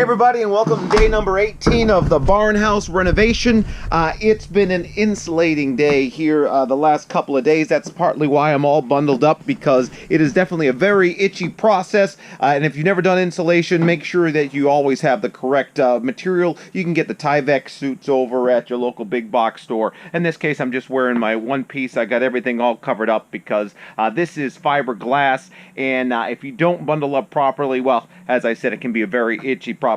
everybody, and welcome to day number 18 of the Barnhouse renovation. It's been an insulating day here the last couple of days. That's partly why I'm all bundled up, because it is definitely a very itchy process. And if you've never done insulation, make sure that you always have the correct material. You can get the Tyvek suits over at your local big box store. In this case, I'm just wearing my one piece. I got everything all covered up because this is fiberglass, and if you don't bundle up properly, well, as I said, it can be a very itchy proposition.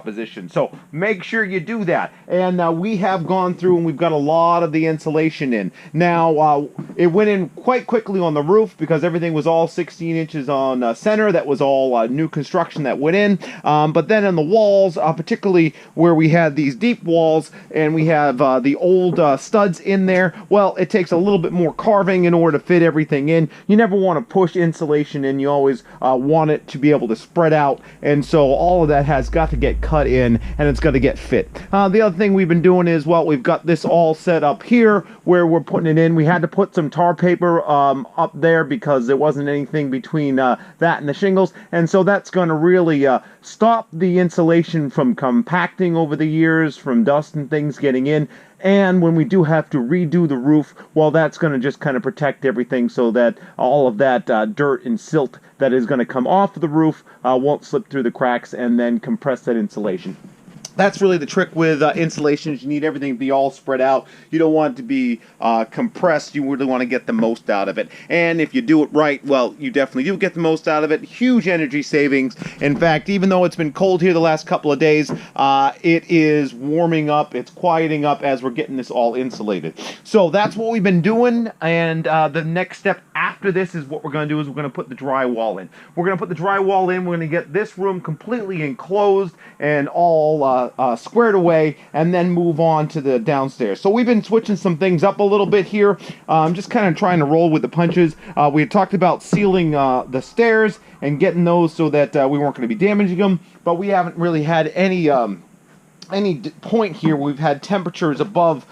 So make sure you do that. And we have gone through and we've got a lot of the insulation in. Now, it went in quite quickly on the roof because everything was all 16 inches on center. That was all new construction that went in. But then on the walls, particularly where we had these deep walls and we have the old studs in there, well, it takes a little bit more carving in order to fit everything in. You never want to push insulation in. You always want it to be able to spread out. And so all of that has got to get cut in, and it's got to get fit. The other thing we've been doing is, well, we've got this all set up here where we're putting it in. We had to put some tar paper up there because there wasn't anything between that and the shingles, and so that's going to really stop the insulation from compacting over the years, from dust and things getting in. And when we do have to redo the roof, well, that's going to just kind of protect everything so that all of that dirt and silt that is going to come off the roof won't slip through the cracks and then compress that insulation. That's really the trick with insulation, is you need everything to be all spread out. You don't want it to be compressed. You really want to get the most out of it. And if you do it right, well, you definitely do get the most out of it. Huge energy savings. In fact, even though it's been cold here the last couple of days, it is warming up. It's quieting up as we're getting this all insulated. So that's what we've been doing. And the next step after this is what we're going to do is we're going to put the drywall in. We're going to put the drywall in. We're going to get this room completely enclosed and all squared away, and then move on to the downstairs. So we've been switching some things up a little bit here. Just kind of trying to roll with the punches. We had talked about sealing the stairs and getting those so that we weren't going to be damaging them, but we haven't really had any point here. We've had temperatures above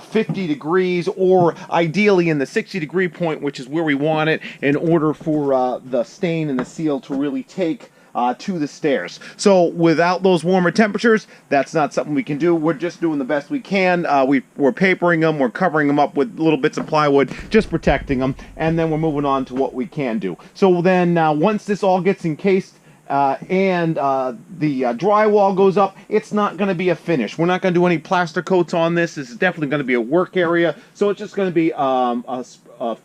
50 degrees, or ideally in the 60-degree point, which is where we want it in order for the stain and the seal to really take to the stairs. So without those warmer temperatures, that's not something we can do. We're just doing the best we can. We're papering them, we're covering them up with little bits of plywood, just protecting them, and then we're moving on to what we can do. So then once this all gets encased and the drywall goes up, it's not going to be a finish. We're not going to do any plaster coats on this. This is definitely going to be a work area. So it's just going to be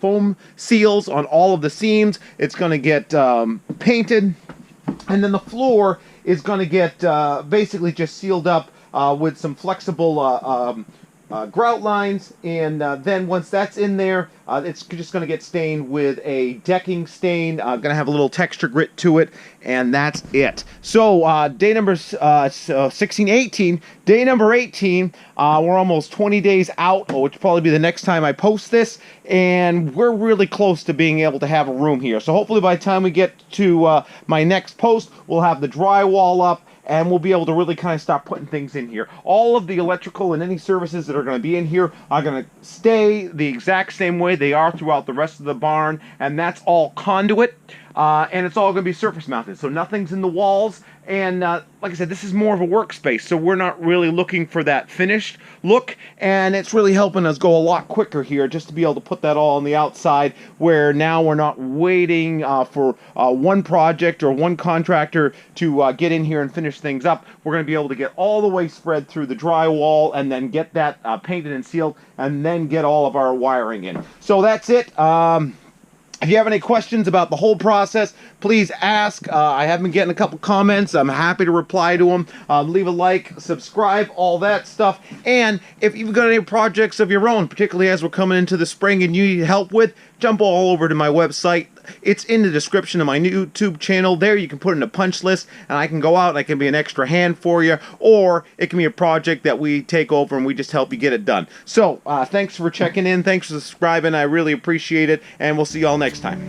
foam seals on all of the seams. It's going to get painted. And then the floor is going to get basically just sealed up with some flexible grout lines. And then once that's in there, it's just going to get stained with a decking stain. Going to have a little texture grit to it. And that's it. So day number 16, 18. Day number 18, we're almost 20 days out, which will probably be the next time I post this. And we're really close to being able to have a room here. So hopefully by the time we get to my next post, we'll have the drywall up, and we'll be able to really kind of start putting things in here. All of the electrical and any services that are going to be in here are going to stay the exact same way they are throughout the rest of the barn, and that's all conduit. And it's all going to be surface mounted, so nothing's in the walls. And like I said, this is more of a workspace, so we're not really looking for that finished look, and it's really helping us go a lot quicker here just to be able to put that all on the outside, where now we're not waiting for one project or one contractor to get in here and finish things up. We're going to be able to get all the way spread through the drywall and then get that painted and sealed, and then get all of our wiring in. So that's it. If you have any questions about the whole process, please ask. I have been getting a couple comments. I'm happy to reply to them. Leave a like, subscribe, all that stuff. And if you've got any projects of your own, particularly as we're coming into the spring and you need help with, jump all over to my website. It's in the description of my YouTube channel. There you can put in a punch list, and I can go out and I can be an extra hand for you, or it can be a project that we take over and we just help you get it done. So thanks for checking in. Thanks for subscribing. I really appreciate it, and we'll see you all next time.